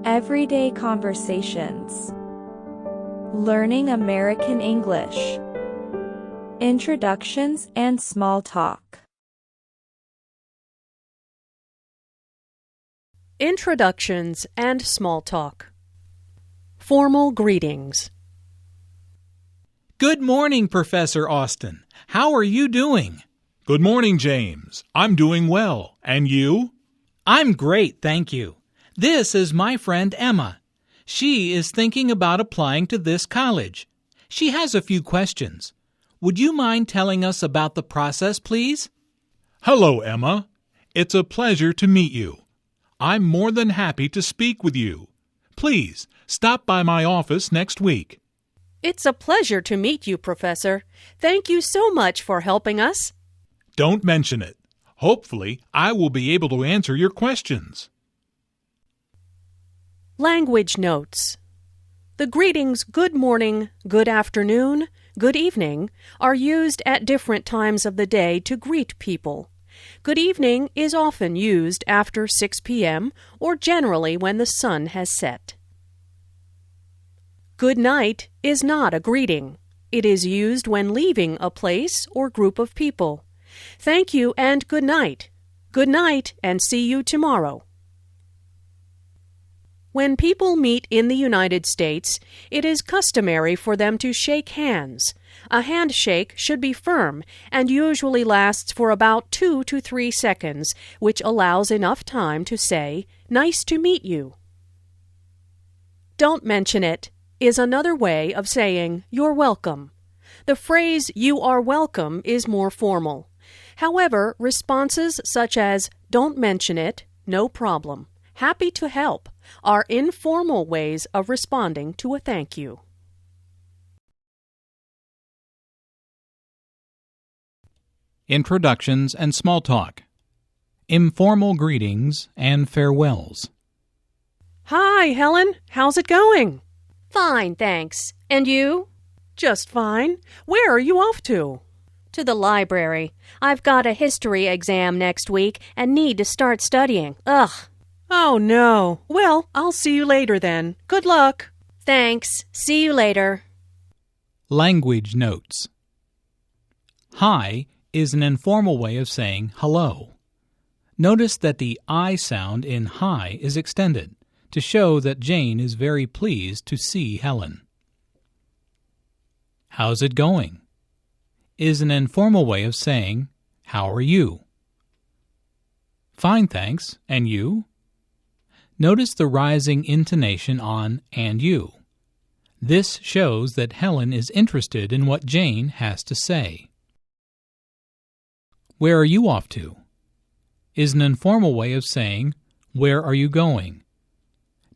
Everyday conversations. Learning American English. Introductions and small talk. Introductions and small talk. Formal greetings. Good morning, Professor Austin. How are you doing? Good morning, James. I'm doing well. And you? I'm great, thank you. This is my friend Emma. She is thinking about applying to this college. She has a few questions. Would you mind telling us about the process, please? Hello, Emma. It's a pleasure to meet you. I'm more than happy to speak with you. Please, stop by my office next week. It's a pleasure to meet you, Professor. Thank you so much for helping us. Don't mention it. Hopefully, I will be able to answer your questions. Language notes. The greetings good morning, good afternoon, good evening are used at different times of the day to greet people. Good evening is often used after 6 p.m. or generally when the sun has set. Good night is not a greeting. It is used when leaving a place or group of people. Thank you and good night. Good night and see you tomorrow. When people meet in the United States, it is customary for them to shake hands. A handshake should be firm and usually lasts for about 2 to 3 seconds, which allows enough time to say, "Nice to meet you." Don't mention it is another way of saying you're welcome. The phrase "you are welcome" is more formal. However, responses such as "don't mention it," "no problem," "happy to help," are informal ways of responding to a thank you. Introductions and small talk. Informal greetings and farewells. Hi, Helen. How's it going? Fine, thanks. And you? Just fine. Where are you off to? To the library. I've got a history exam next week and need to start studying. Ugh. Oh, no. Well, I'll see you later then. Good luck. Thanks. See you later. Language notes. Hi is an informal way of saying hello. Notice that the I sound in hi is extended to show that Jane is very pleased to see Helen. How's it going? Is an informal way of saying, how are you? Fine, thanks. And you? Notice the rising intonation on and you. This shows that Helen is interested in what Jane has to say. Where are you off to? Is an informal way of saying, where are you going?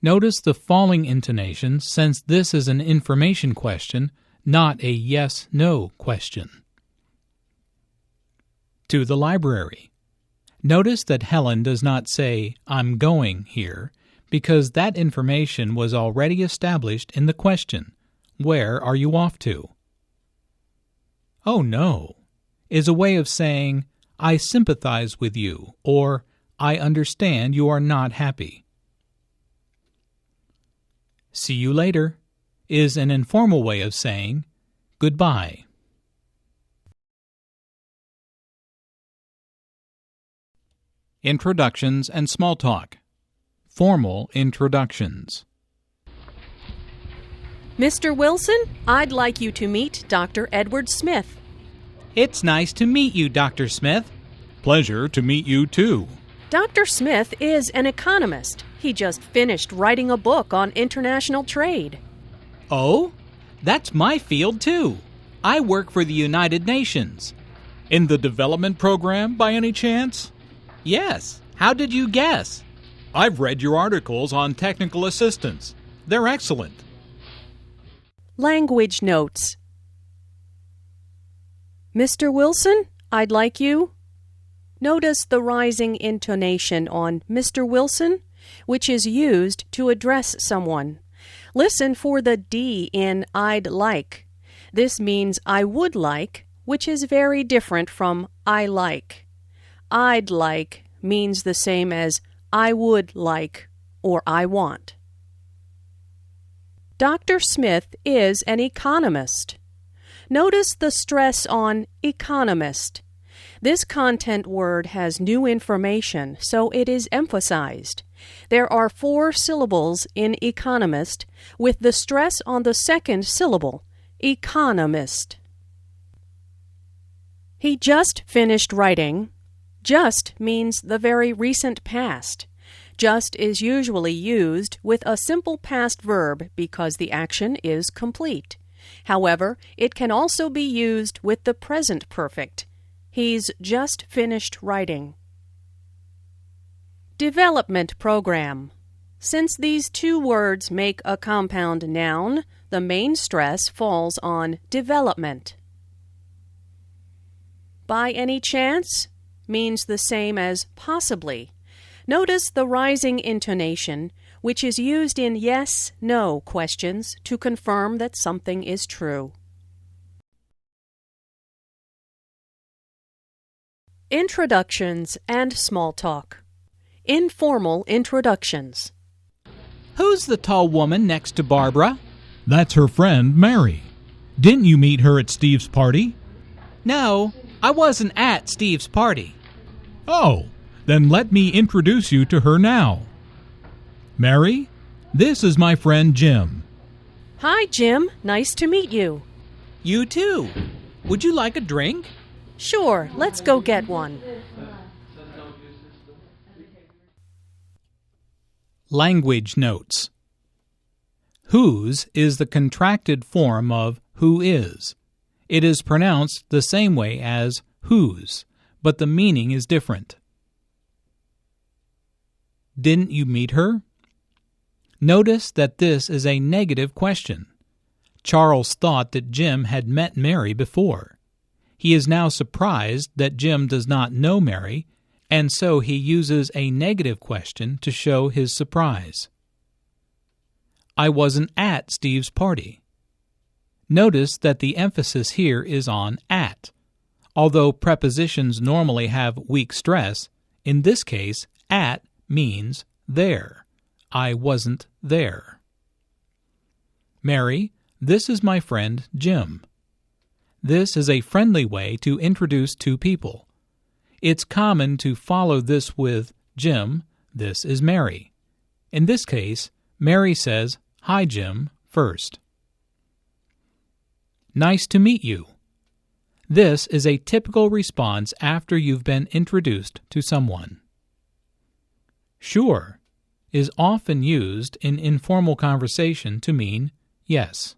Notice the falling intonation since this is an information question, not a yes-no question. To the library. Notice that Helen does not say, I'm going here, because that information was already established in the question, where are you off to? Oh no, is a way of saying, I sympathize with you, or I understand you are not happy. See you later is an informal way of saying goodbye. Introductions and small talk. Formal introductions. Mr. Wilson, I'd like you to meet Dr. Edward Smith. It's nice to meet you, Dr. Smith. Pleasure to meet you, too. Dr. Smith is an economist. He just finished writing a book on international trade. Oh, that's my field, too. I work for the United Nations. In the development program, by any chance? Yes. How did you guess? I've read your articles on technical assistance. They're excellent. Language notes. Mr. Wilson, I'd like you. Notice the rising intonation on Mr. Wilson, which is used to address someone. Listen for the D in I'd like. This means I would like, which is very different from I like. I'd like means the same as I would like or I want. Dr. Smith is an economist. Notice the stress on economist. This content word has new information, so it is emphasized. There are 4 syllables in economist, with the stress on the second syllable, economist. He just finished writing. Just means the very recent past. Just is usually used with a simple past verb because the action is complete. However, it can also be used with the present perfect. He's just finished writing. Development program. Since these 2 words make a compound noun, the main stress falls on development. By any chance means the same as possibly. Notice the rising intonation, which is used in yes/no questions to confirm that something is true. Introductions and small talk. Informal introductions. Who's the tall woman next to Barbara? That's her friend, Mary. Didn't you meet her at Steve's party? No, I wasn't at Steve's party. Oh, then let me introduce you to her now. Mary, this is my friend Jim. Hi, Jim. Nice to meet you. You too. Would you like a drink? Sure, let's go get one. Language notes. Whose is the contracted form of who is. It is pronounced the same way as whose, but the meaning is different. Didn't you meet her? Notice that this is a negative question. Charles thought that Jim had met Mary before. He is now surprised that Jim does not know Mary, and so he uses a negative question to show his surprise. I wasn't at Steve's party. Notice that the emphasis here is on at. Although prepositions normally have weak stress, in this case, at means there. I wasn't there. Mary, this is my friend Jim. This is a friendly way to introduce 2 people. It's common to follow this with Jim, this is Mary. In this case, Mary says, Hi, Jim, first. Nice to meet you. This is a typical response after you've been introduced to someone. Sure is often used in informal conversation to mean yes.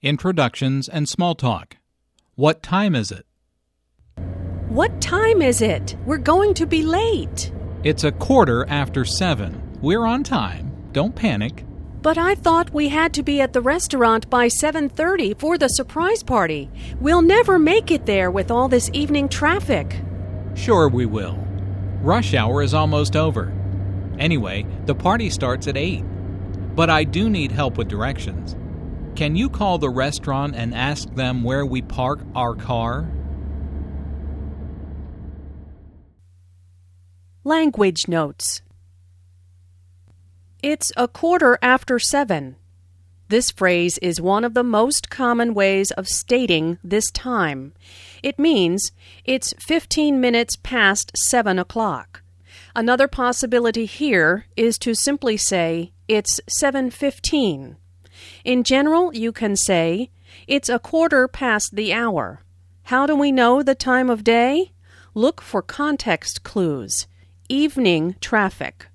Introductions and small talk. What time is it? What time is it? We're going to be late. It's 7:15. We're on time. Don't panic. But I thought we had to be at the restaurant by 7:30 for the surprise party. We'll never make it there with all this evening traffic. Sure we will. Rush hour is almost over. Anyway, the party starts at 8. But I do need help with directions. Can you call the restaurant and ask them where we park our car? Language notes. It's 7:15. This phrase is one of the most common ways of stating this time. It means it's 15 minutes past 7 o'clock. Another possibility here is to simply say it's 7:15. In general, you can say it's 7:15 the hour. How do we know the time of day? Look for context clues. Evening traffic.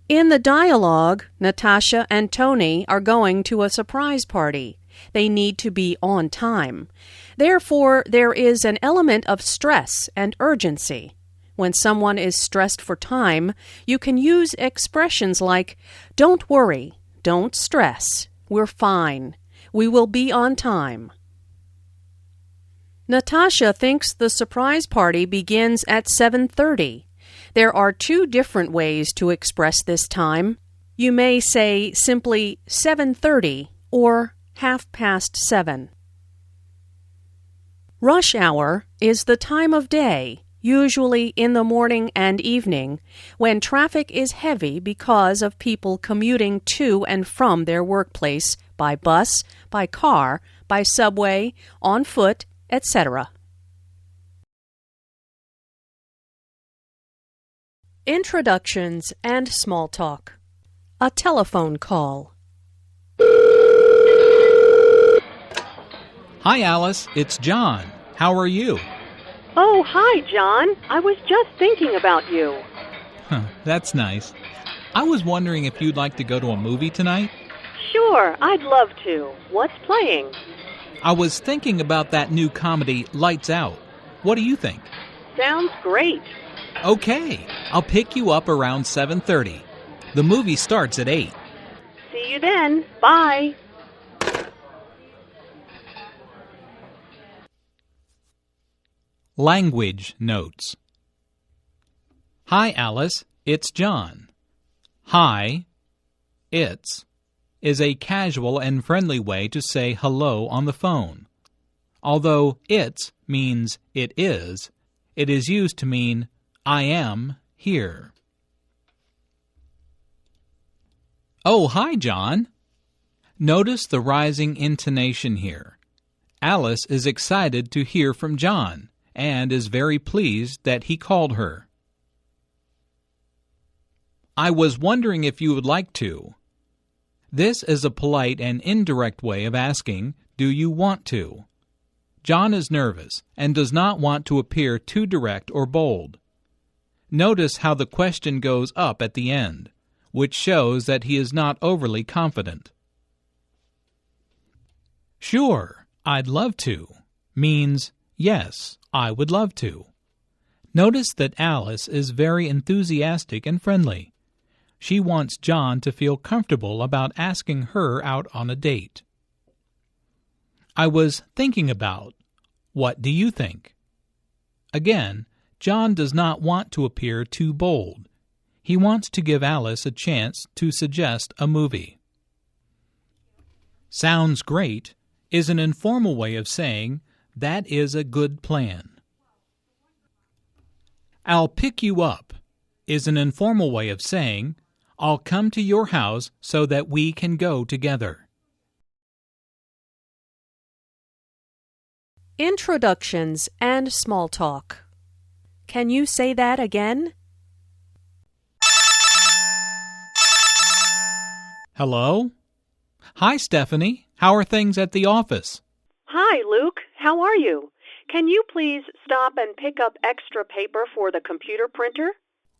In the dialogue, Natasha and Tony are going to a surprise party. They need to be on time. Therefore, there is an element of stress and urgency. When someone is stressed for time, you can use expressions like, "Don't worry, don't stress, we're fine, we will be on time." Natasha thinks the surprise party begins at 7:30. There are 2 different ways to express this time. You may say simply 7:30 or 7:30. Rush hour is the time of day, usually in the morning and evening, when traffic is heavy because of people commuting to and from their workplace by bus, by car, by subway, on foot, etc. Introductions and small talk. A telephone call. Hi, Alice. It's John. How are you? Oh, hi, John. I was just thinking about you. That's nice. I was wondering if you'd like to go to a movie tonight? Sure, I'd love to. What's playing? I was thinking about that new comedy, Lights Out. What do you think? Sounds great. Okay, I'll pick you up around 7:30. The movie starts at 8. See you then. Bye. Language notes. Hi, Alice. It's John. Hi, it's, is a casual and friendly way to say hello on the phone. Although it's means it is used to mean I am here. Oh, hi, John. Notice the rising intonation here. Alice is excited to hear from John and is very pleased that he called her. I was wondering if you would like to. This is a polite and indirect way of asking, do you want to? John is nervous and does not want to appear too direct or bold. Notice how the question goes up at the end, which shows that he is not overly confident. Sure, I'd love to means yes, I would love to. Notice that Alice is very enthusiastic and friendly. She wants John to feel comfortable about asking her out on a date. I was thinking about. What do you think? Again, John does not want to appear too bold. He wants to give Alice a chance to suggest a movie. Sounds great is an informal way of saying that is a good plan. I'll pick you up is an informal way of saying I'll come to your house so that we can go together. Introductions and small talk. Can you say that again? Hello? Hi, Stephanie. How are things at the office? Hi, Luke. How are you? Can you please stop and pick up extra paper for the computer printer?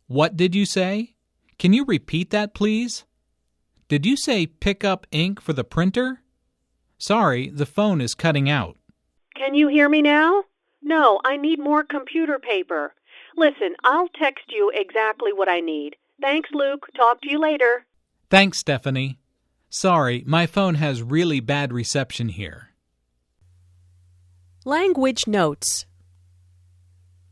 What did you say? Can you repeat that, please? Did you say pick up ink for the printer? Sorry, the phone is cutting out. Can you hear me now? No, I need more computer paper. Listen, I'll text you exactly what I need. Thanks, Luke. Talk to you later. Thanks, Stephanie. Sorry, my phone has really bad reception here. Language notes.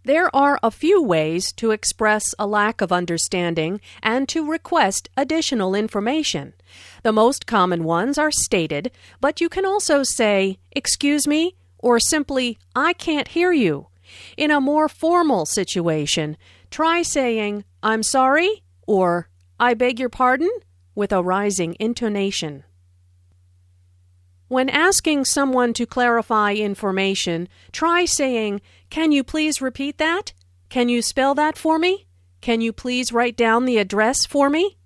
There are a few ways to express a lack of understanding and to request additional information. The most common ones are stated, but you can also say, "Excuse me," or simply, "I can't hear you." In a more formal situation, try saying, "I'm sorry," or "I beg your pardon," with a rising intonation. When asking someone to clarify information, try saying, "Can you please repeat that? Can you spell that for me? Can you please write down the address for me?"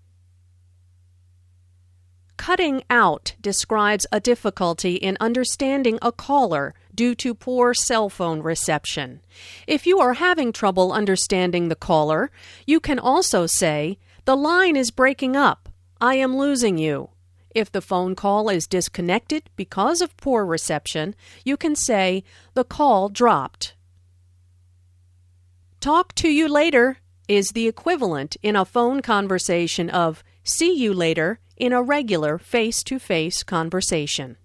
Cutting out describes a difficulty in understanding a caller due to poor cell phone reception. If you are having trouble understanding the caller, you can also say, "The line is breaking up. I am losing you." If the phone call is disconnected because of poor reception, you can say, "The call dropped." "Talk to you later" is the equivalent in a phone conversation of "see you later" in a regular face-to-face conversation.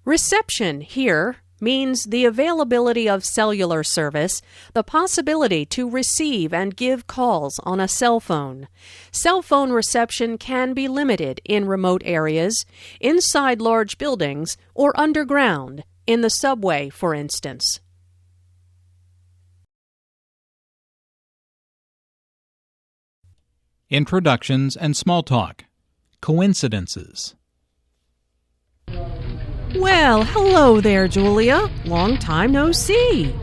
Reception here means the availability of cellular service, the possibility to receive and give calls on a cell phone. Cell phone reception can be limited in remote areas, inside large buildings, or underground, in the subway, for instance. Introductions and small talk. Coincidences. Well, hello there, Julia. Long time no see.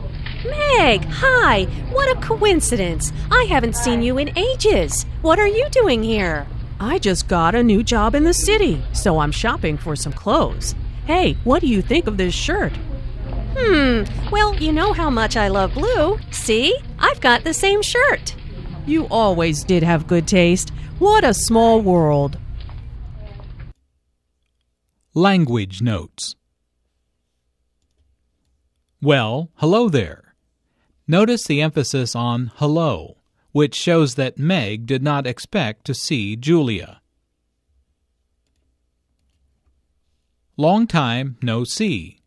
Meg, hi! What a coincidence! I haven't seen you in ages. What are you doing here? I just got a new job in the city, so I'm shopping for some clothes. Hey, what do you think of this shirt? Well, you know how much I love blue. See? I've got the same shirt. You always did have good taste. What a small world. Language notes. Well, hello there. Notice the emphasis on hello, which shows that Meg did not expect to see Julia. Long time no see.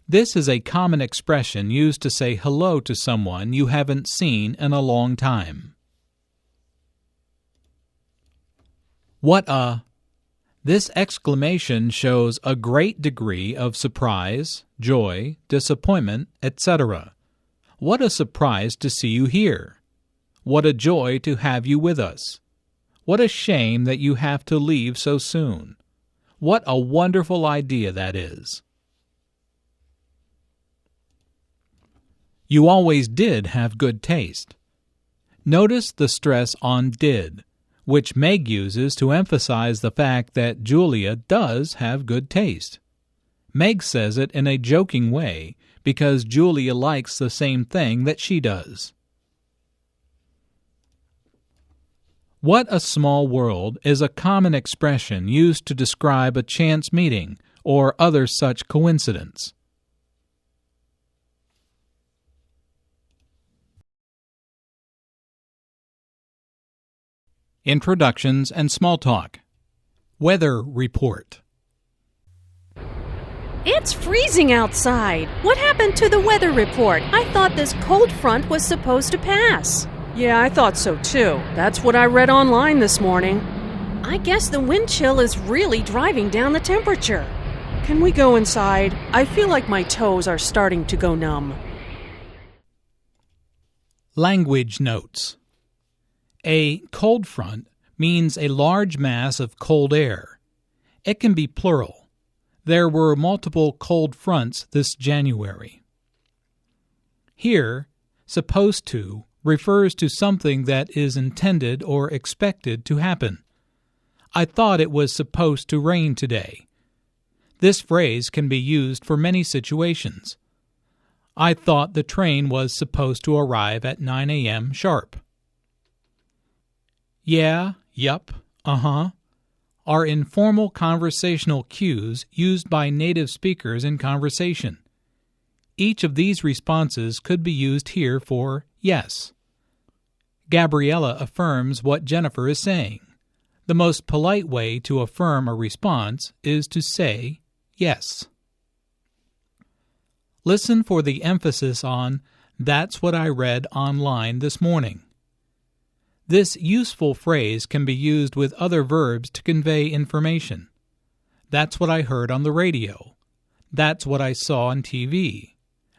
This is a common expression used to say hello to someone you haven't seen in a long time. What a... This exclamation shows a great degree of surprise, joy, disappointment, etc. What a surprise to see you here! What a joy to have you with us! What a shame that you have to leave so soon! What a wonderful idea that is! You always did have good taste. Notice the stress on did, which Meg uses to emphasize the fact that Julia does have good taste. Meg says it in a joking way because Julia likes the same thing that she does. What a small world is a common expression used to describe a chance meeting or other such coincidence. Introductions and small talk. Weather report. It's freezing outside. What happened to the weather report? I thought this cold front was supposed to pass. Yeah, I thought so too. That's what I read online this morning. I guess the wind chill is really driving down the temperature. Can we go inside? I feel like my toes are starting to go numb. Language notes. A cold front means a large mass of cold air. It can be plural. There were multiple cold fronts this January. Here, supposed to refers to something that is intended or expected to happen. I thought it was supposed to rain today. This phrase can be used for many situations. I thought the train was supposed to arrive at 9 a.m. sharp. Yeah, yup, uh-huh, are informal conversational cues used by native speakers in conversation. Each of these responses could be used here for yes. Gabriella affirms what Jennifer is saying. The most polite way to affirm a response is to say yes. Listen for the emphasis on "That's what I read online this morning." This useful phrase can be used with other verbs to convey information. That's what I heard on the radio. That's what I saw on TV.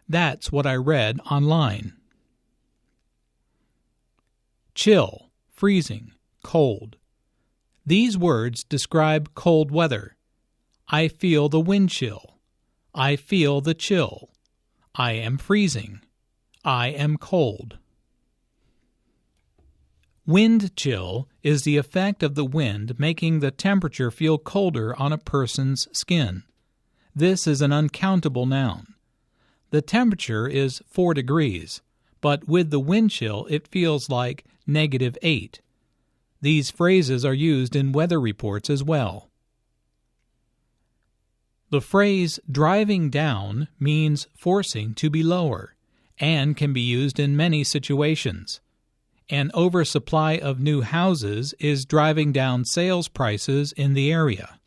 That's what I read online. Chill, freezing, cold. These words describe cold weather. I feel the wind chill. I feel the chill. I am freezing. I am cold. Wind chill is the effect of the wind making the temperature feel colder on a person's skin. This is an uncountable noun. The temperature is 4 degrees, but with the wind chill it feels like -8. These phrases are used in weather reports as well. The phrase driving down means forcing to be lower and can be used in many situations. An oversupply of new houses is driving down sales prices in the area.